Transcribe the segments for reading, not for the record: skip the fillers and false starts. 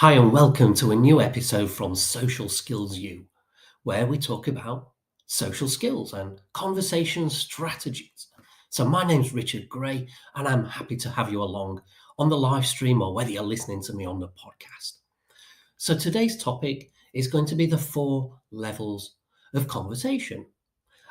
Hi, and welcome to a new episode from Social Skills U, where we talk about social skills and conversation strategies. So, my name's Richard Gray, and I'm happy to have you along on the live stream or whether you're listening to me on the podcast. So, today's topic is going to be the 4 levels of conversation.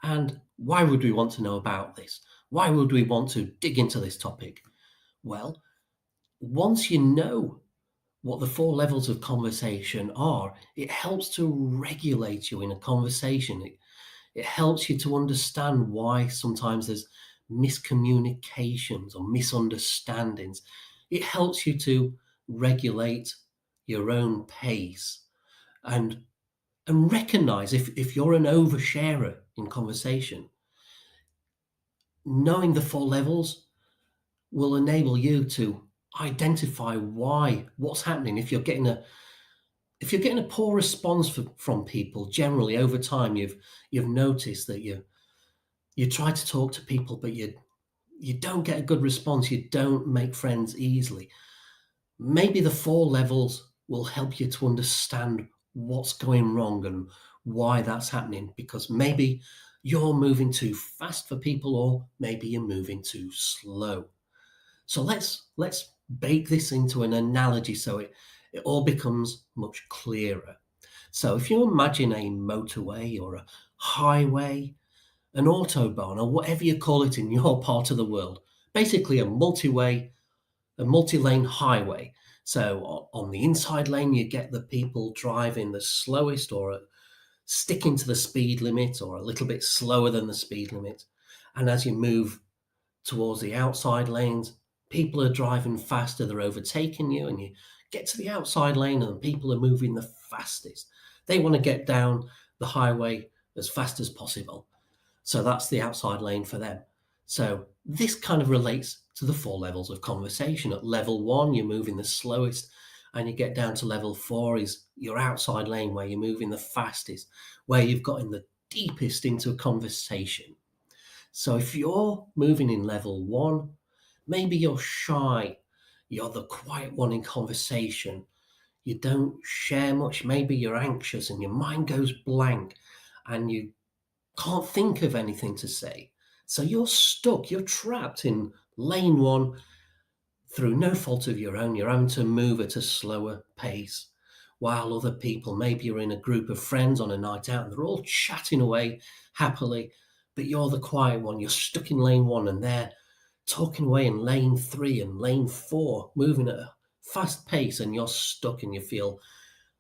And why would we want to know about this? Why would we want to dig into this topic? Well, once you know what the 4 levels of conversation are, it helps to regulate you in a conversation. It helps you to understand why sometimes there's miscommunications or misunderstandings. It helps you to regulate your own pace and recognize if you're an oversharer in conversation. Knowing the 4 levels will enable you to identify what's happening. If you're getting a poor response from people generally over time, you've noticed that you try to talk to people, but you don't get a good response. You don't make friends easily. Maybe the 4 levels will help you to understand what's going wrong and why that's happening. Because maybe you're moving too fast for people, or maybe you're moving too slow. So let's bake this into an analogy so it all becomes much clearer. So if you imagine a motorway or a highway, an autobahn, or whatever you call it in your part of the world, basically a multi-lane highway. So on the inside lane, you get the people driving the slowest or sticking to the speed limit or a little bit slower than the speed limit. And as you move towards the outside lanes, people are driving faster, they're overtaking you, and you get to the outside lane and people are moving the fastest. They want to get down the highway as fast as possible. So that's the outside lane for them. So this kind of relates to the 4 levels of conversation. At level 1, you're moving the slowest, and you get down to level 4 is your outside lane where you're moving the fastest, where you've gotten the deepest into a conversation. So if you're moving in level 1, maybe you're shy, you're the quiet one in conversation, you don't share much, maybe you're anxious and your mind goes blank and you can't think of anything to say. So you're stuck, you're trapped in lane 1 through no fault of your own. You're having to move at a slower pace. While other people, maybe you're in a group of friends on a night out and they're all chatting away happily, but you're the quiet one. You're stuck in lane 1 and they're talking away in lane 3 and lane 4, moving at a fast pace, and you're stuck and you feel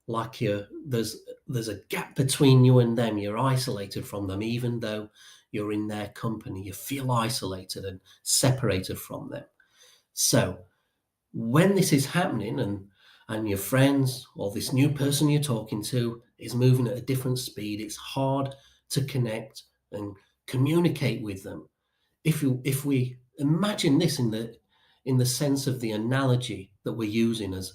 like there's a gap between you and them. You're isolated from them, even though you're in their company. You feel isolated and separated from them. So when this is happening and your friends or this new person you're talking to is moving at a different speed, it's hard to connect and communicate with them. If we imagine this in the sense of the analogy that we're using as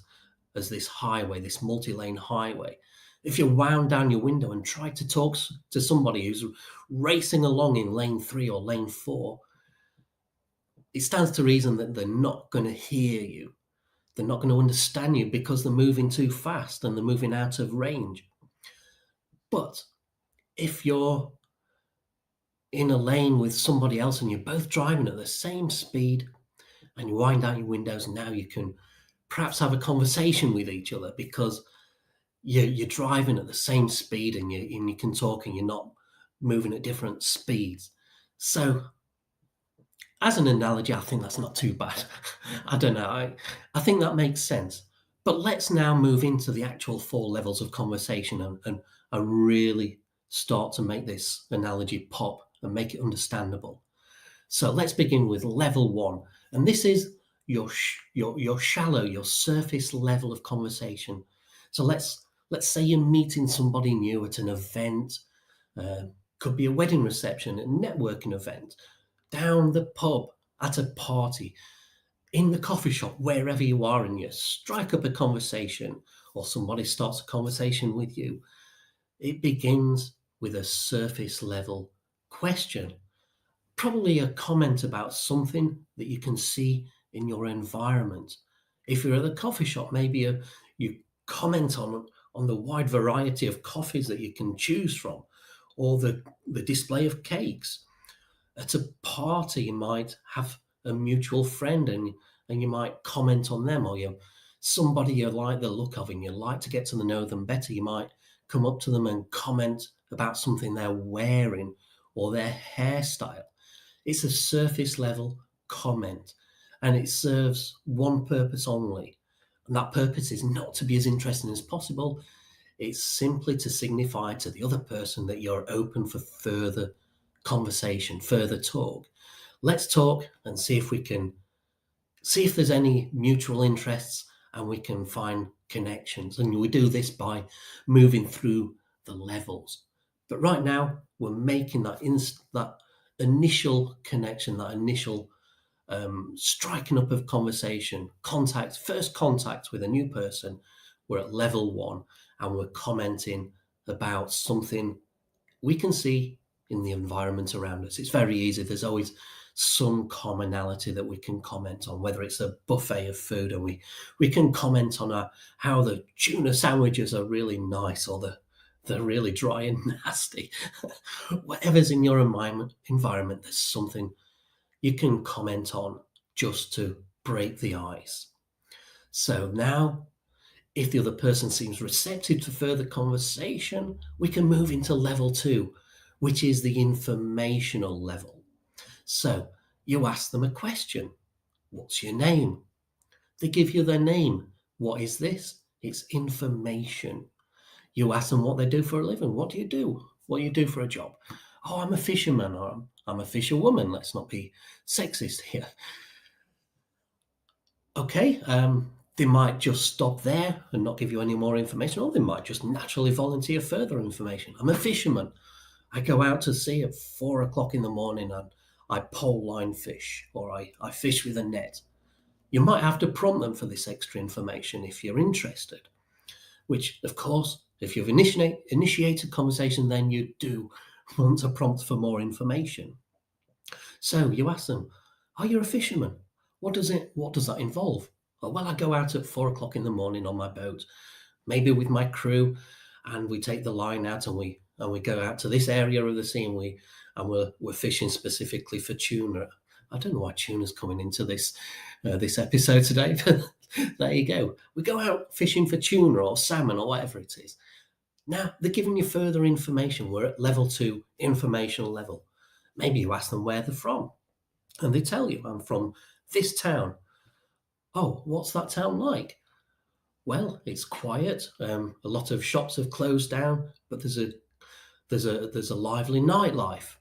this highway, this multi-lane highway, if you wound down your window and tried to talk to somebody who's racing along in lane 3 or lane 4, it stands to reason that they're not going to hear you. They're not going to understand you because they're moving too fast and they're moving out of range. But if you're in a lane with somebody else and you're both driving at the same speed and you wind out your windows, now you can perhaps have a conversation with each other because you're driving at the same speed and you can talk and you're not moving at different speeds. So as an analogy, I think that's not too bad. I don't know. I think that makes sense. But let's now move into the actual 4 levels of conversation and really start to make this analogy pop and make it understandable. So let's begin with level 1. And this is your shallow, your surface level of conversation. So let's say you're meeting somebody new at an event, could be a wedding reception, a networking event, down the pub, at a party, in the coffee shop, wherever you are, and you strike up a conversation, or somebody starts a conversation with you. It begins with a surface level question, probably a comment about something that you can see in your environment. If you're at the coffee shop, maybe you comment on the wide variety of coffees that you can choose from, or the display of cakes. At a party, you might have a mutual friend, and you might comment on them, or somebody you like the look of and you like to get to know them better. You might come up to them and comment about something they're wearing or their hairstyle. It's a surface level comment, and it serves one purpose only. And that purpose is not to be as interesting as possible. It's simply to signify to the other person that you're open for further conversation, further talk. Let's talk and see if there's any mutual interests, and we can find connections. And we do this by moving through the levels. But right now, we're making that initial connection, that initial striking up of conversation, first contact with a new person. We're at level 1, and we're commenting about something we can see in the environment around us. It's very easy. There's always some commonality that we can comment on, whether it's a buffet of food, and we can comment on how the tuna sandwiches are really nice, or they're really dry and nasty. Whatever's in your environment, there's something you can comment on just to break the ice. So now, if the other person seems receptive to further conversation, we can move into level 2, which is the informational level. So you ask them a question. What's your name? They give you their name. What is this? It's information. You ask them what they do for a living. What do you do? What do you do for a job? Oh, I'm a fisherman, or I'm a fisherwoman. Let's not be sexist here. Okay, they might just stop there and not give you any more information, or they might just naturally volunteer further information. I'm a fisherman. I go out to sea at 4 o'clock in the morning, and I pole line fish, or I fish with a net. You might have to prompt them for this extra information if you're interested, which, of course, if you've initiated conversation, then you do want to prompt for more information. So you ask them, are you a fisherman? What does that involve? Well, I go out at 4 o'clock in the morning on my boat, maybe with my crew, and we take the line out, and we go out to this area of the sea, and we're fishing specifically for tuna. I don't know why tuna's coming into this episode today, but there you go. We go out fishing for tuna or salmon or whatever it is. Now they're giving you further information. We're at level 2, informational level. Maybe you ask them where they're from, and they tell you, I'm from this town. Oh, what's that town like? Well, it's quiet. A lot of shops have closed down, but there's a lively nightlife.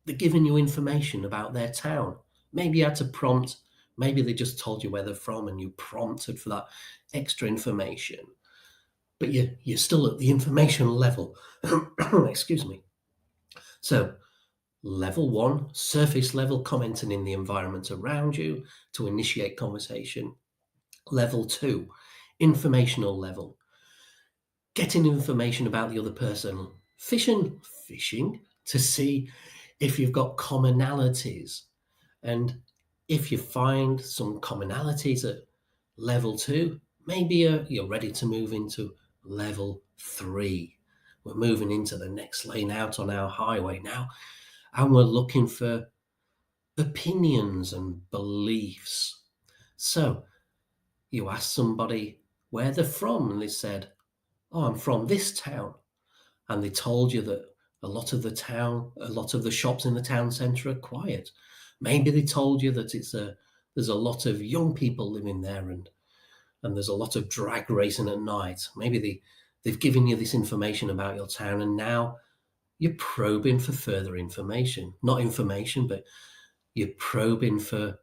They're giving you information about their town. Maybe you had to prompt. Maybe they just told you where they're from, and you prompted for that extra information. But you're still at the information level. Excuse me. So, level 1, surface level, commenting in the environment around you to initiate conversation. Level 2, informational level, getting information about the other person, fishing to see if you've got commonalities. And if you find some commonalities at level 2, maybe you're ready to move into level 3. We're moving into the next lane out on our highway now, and we're looking for opinions and beliefs. So you ask somebody where they're from, and they said, oh, I'm from this town. And they told you that a lot of the shops in the town centre are quiet. Maybe they told you that there's a lot of young people living there, and there's a lot of drag racing at night. Maybe they've given you this information about your town, and now you're probing for further information. Not information, but you're probing for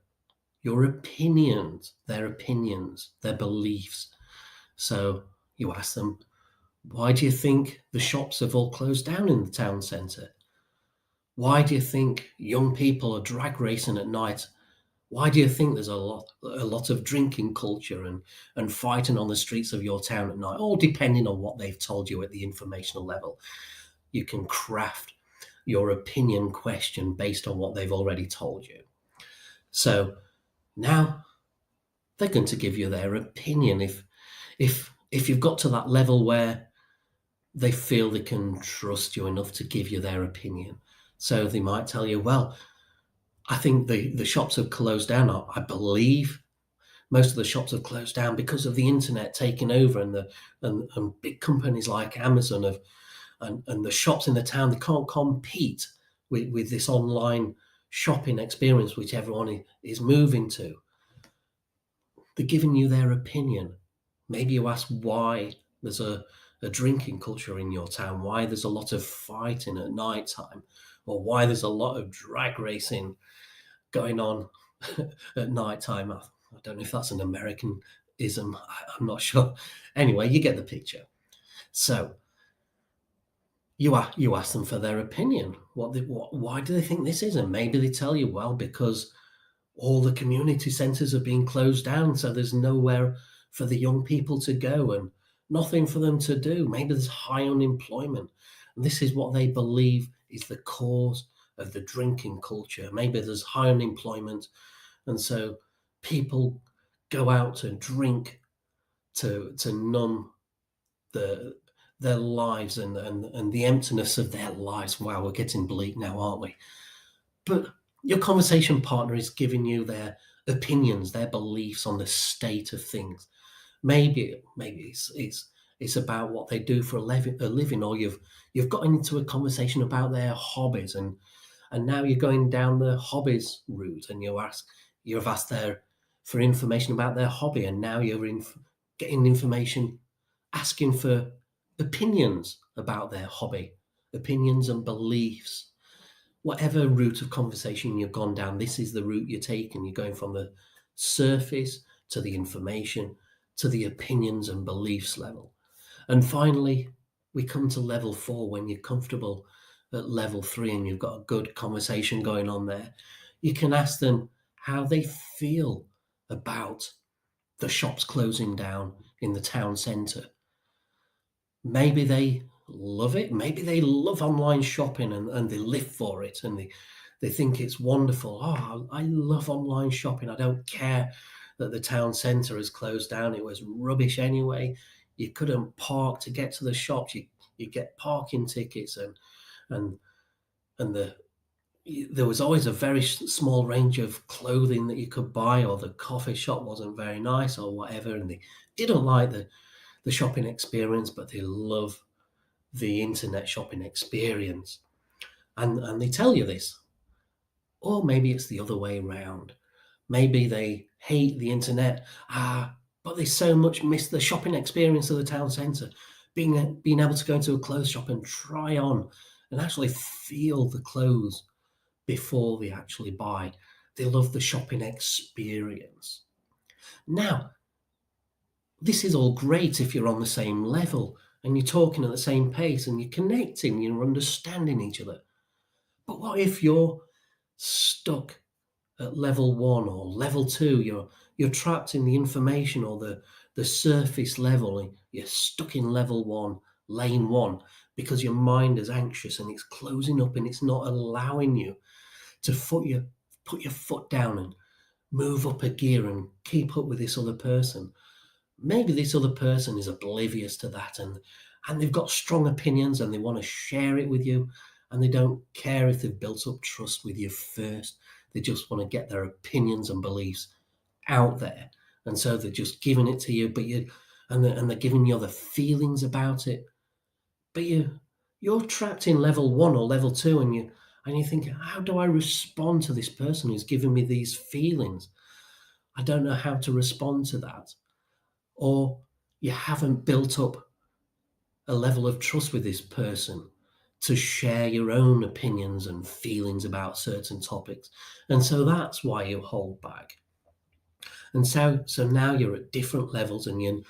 your opinions, their beliefs. So you ask them, why do you think the shops have all closed down in the town centre? Why do you think young people are drag racing at night? Why do you think there's a lot of drinking culture and fighting on the streets of your town at night? All depending on what they've told you at the informational level. You can craft your opinion question based on what they've already told you. So now they're going to give you their opinion. If if you've got to that level where they feel they can trust you enough to give you their opinion. So they might tell you, well, I think the shops have closed down. I believe most of the shops have closed down because of the internet taking over, and and big companies like Amazon have, and the shops in the town, they can't compete with this online shopping experience which everyone is moving to. They're giving you their opinion. Maybe you ask why there's a drinking culture in your town, why there's a lot of fighting at night time, or why there's a lot of drag racing going on at night time. I don't know if that's an Americanism. I'm not sure. Anyway, you get the picture. So you ask them for their opinion. Why do they think this is? And maybe they tell you, well, because all the community centres are being closed down, so there's nowhere for the young people to go and nothing for them to do. Maybe there's high unemployment. And this is what they believe is the cause of the drinking culture. Maybe there's high unemployment, and so people go out to drink to numb the their lives and the emptiness of their lives. Wow, we're getting bleak now, aren't we? But your conversation partner is giving you their opinions, their beliefs on the state of things. Maybe it's about what they do for a living, or you've gotten into a conversation about their hobbies, and now you're going down the hobbies route, and you've asked their for information about their hobby, and now getting information, asking for opinions about their hobby, opinions and beliefs. Whatever route of conversation you've gone down, this is the route you're taking. You're going from the surface to the information to the opinions and beliefs level. And finally, we come to level 4 when you're comfortable at level 3 and you've got a good conversation going on there. You can ask them how they feel about the shops closing down in the town centre. Maybe they love it. Maybe they love online shopping and they live for it, and they think it's wonderful. Oh, I love online shopping. I don't care that the town centre has closed down. It was rubbish anyway. You couldn't park to get to the shops. You get parking tickets, and and there was always a very small range of clothing that you could buy, or the coffee shop wasn't very nice, or whatever. And they didn't like the shopping experience, but they love the internet shopping experience. And they tell you this. Or maybe it's the other way around. Maybe they hate the internet, but they so much miss the shopping experience of the town centre. Being able to go into a clothes shop and try on and actually feel the clothes before they actually buy. They love the shopping experience. Now, this is all great if you're on the same level and you're talking at the same pace and you're connecting, you're understanding each other. But what if you're stuck at level 1 or level 2? You're trapped in the information or the surface level, and you're stuck in level 1, lane 1, because your mind is anxious and it's closing up and it's not allowing you to put your foot down and move up a gear and keep up with this other person. Maybe this other person is oblivious to that, and they've got strong opinions and they want to share it with you, and they don't care if they've built up trust with you first. They just want to get their opinions and beliefs out there, and so they're just giving it to you. And they're giving you the feelings about it. But you're trapped in level 1 or level 2, and you think, how do I respond to this person who's giving me these feelings? I don't know how to respond to that. Or you haven't built up a level of trust with this person to share your own opinions and feelings about certain topics. And so that's why you hold back. And so now you're at different levels, and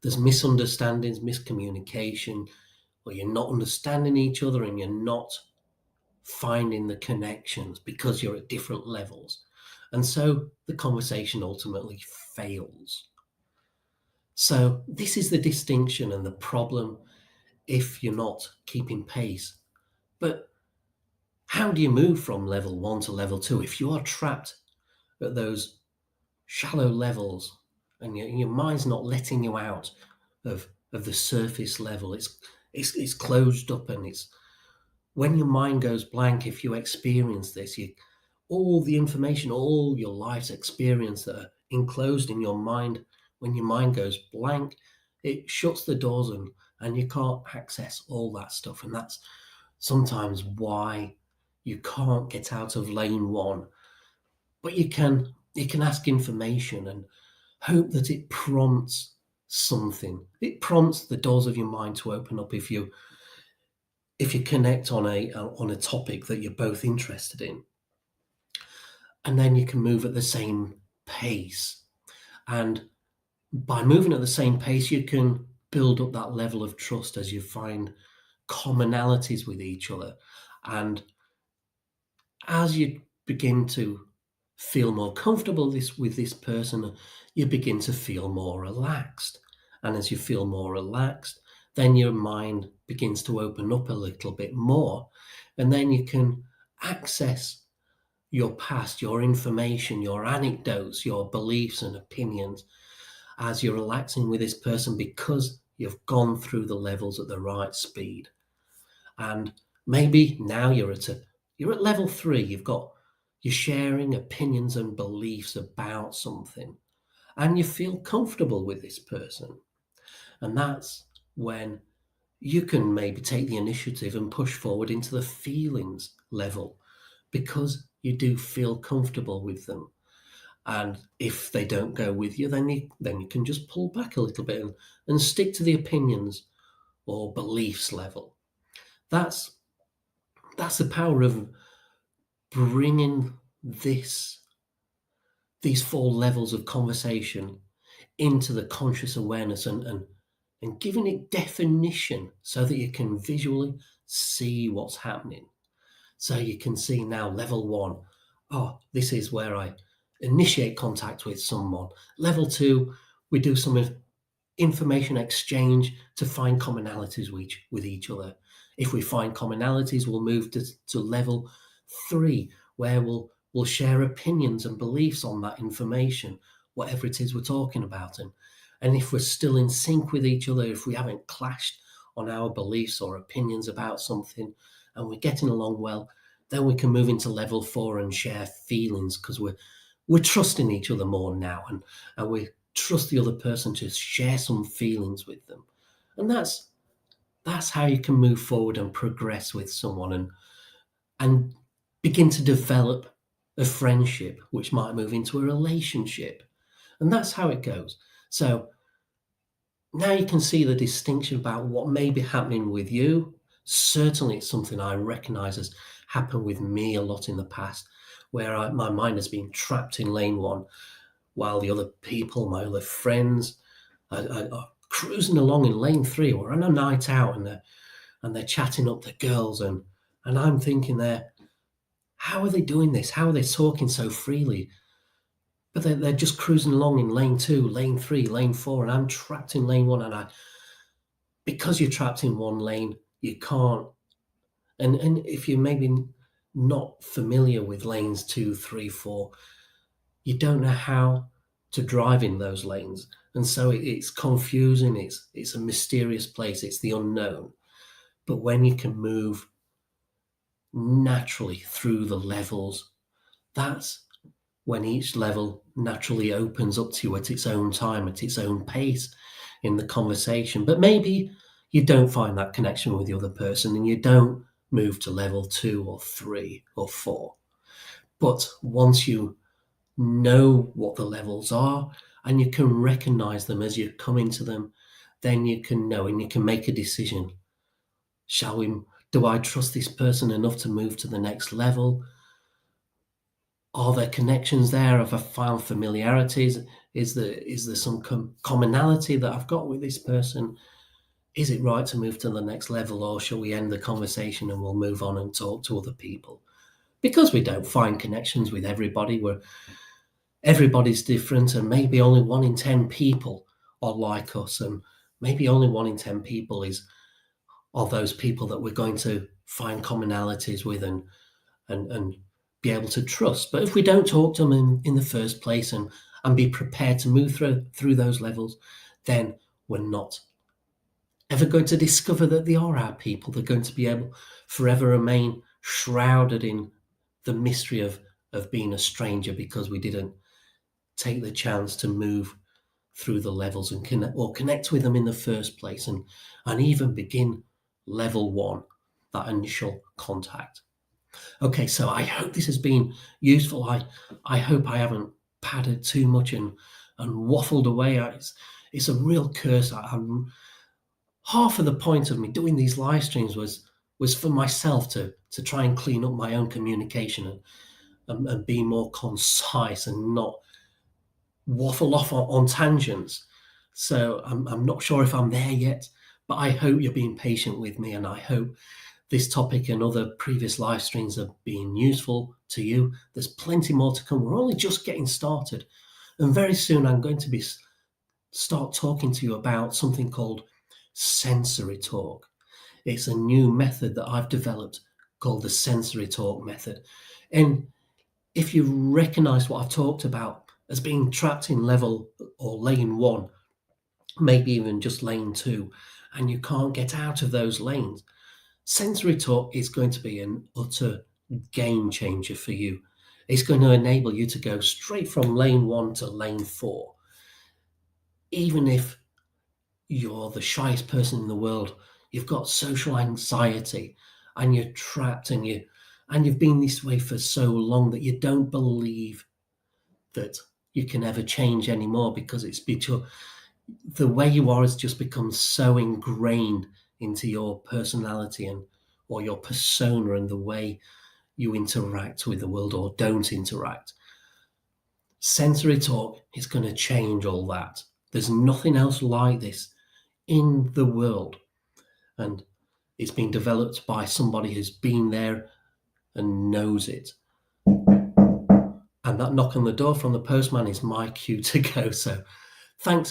there's misunderstandings, miscommunication, or you're not understanding each other and you're not finding the connections because you're at different levels. And so the conversation ultimately fails. So this is the distinction and the problem if you're not keeping pace. But how do you move from level 1 to level 2 if you are trapped at those shallow levels and your mind's not letting you out of the surface level. It's closed up, and it's when your mind goes blank. If you experience this, you all the information, all your life's experience that are enclosed in your mind. When your mind goes blank, it shuts the doors, and you can't access all that stuff. And that's sometimes why you can't get out of lane one. But you can ask information and hope that it prompts something. It prompts the doors of your mind to open up if you connect on a topic that you're both interested in. And then you can move at the same pace. And by moving at the same pace, you can build up that level of trust as you find commonalities with each other. And as you begin to feel more comfortable with this person, you begin to feel more relaxed. And as you feel more relaxed, then your mind begins to open up a little bit more. And then you can access your past, your information, your anecdotes, your beliefs and opinions as you're relaxing with this person, because you've gone through the levels at the right speed. And maybe now you're at level 3. You're sharing opinions and beliefs about something, and you feel comfortable with this person. And that's when you can maybe take the initiative and push forward into the feelings level, because you do feel comfortable with them. And if they don't go with you, then you can just pull back a little bit and stick to the opinions or beliefs level. That's the power of bringing these 4 levels of conversation into the conscious awareness, and giving it definition so that you can visually see what's happening. So you can see now level 1, this is where I initiate contact with someone. Level 2, we do some information exchange to find commonalities with each other. If we find commonalities, we'll move to level 3, where we'll share opinions and beliefs on that information, whatever it is we're talking about. And if we're still in sync with each other, if we haven't clashed on our beliefs or opinions about something, and we're getting along well, then we can move into level 4 and share feelings, because we're trusting each other more now, and we trust the other person to share some feelings with them. And that's how you can move forward and progress with someone, and begin to develop a friendship, which might move into a relationship. And that's how it goes. So now you can see the distinction about what may be happening with you. Certainly it's something I recognize has happened with me a lot in the past, where my mind has been trapped in lane 1, while the other people, my other friends, are cruising along in lane 3. We're on a night out, and they're chatting up the girls, and I'm thinking there, how are they doing this? How are they talking so freely? But they're just cruising along in lane 2, lane 3, lane 4, and I'm trapped in lane 1. And because you're trapped in one lane, you can't. And if you're maybe not familiar with lanes 2, 3, 4, you don't know how to drive in those lanes. And so it's confusing. It's a mysterious place. It's the unknown. But when you can move naturally through the levels, that's when each level naturally opens up to you at its own time, at its own pace in the conversation. But maybe you don't find that connection with the other person, and you don't move to level 2 or 3 or 4. But once you know what the levels are, and you can recognize them as you come into them, then you can know, and you can make a decision. Do I trust this person enough to move to the next level? Are there connections there? Have I found familiarities? Is there some commonality that I've got with this person? Is it right to move to the next level, or shall we end the conversation and we'll move on and talk to other people? Because we don't find connections with everybody. Everybody's different, and maybe only 1 in 10 people are like us, and maybe only 1 in 10 people are those people that we're going to find commonalities with and be able to trust. But if we don't talk to them in the first place, and be prepared to move through those levels, then we're not ever going to discover that they are our people. They're going to be able forever remain shrouded in the mystery of being a stranger because we didn't take the chance to move through the levels and connect with them in the first place, and even begin level one, that initial contact. Okay, so I hope this has been useful. I hope I haven't padded too much and waffled away. It's a real curse. Half of the point of me doing these live streams was for myself to try and clean up my own communication and be more concise and not waffle off on tangents. So I'm not sure if I'm there yet, but I hope you're being patient with me, and I hope this topic and other previous live streams have been useful to you. There's plenty more to come. We're only just getting started, and very soon I'm going to start talking to you about something called sensory talk. It's a new method that I've developed called the sensory talk method. And if you recognize what I've talked about as being trapped in level or lane one, maybe even just lane two, and you can't get out of those lanes, sensory talk is going to be an utter game changer for you. It's going to enable you to go straight from lane one to lane four. Even if you're the shyest person in the world, you've got social anxiety, and you're trapped, and you've been this way for so long that you don't believe that you can ever change anymore, because the way you are has just become so ingrained into your personality or your persona and the way you interact with the world or don't interact. Sensory talk is going to change all that. There's nothing else like this in the world, and it's been developed by somebody who's been there and knows it. And that knock on the door from the postman is my cue to go. So thanks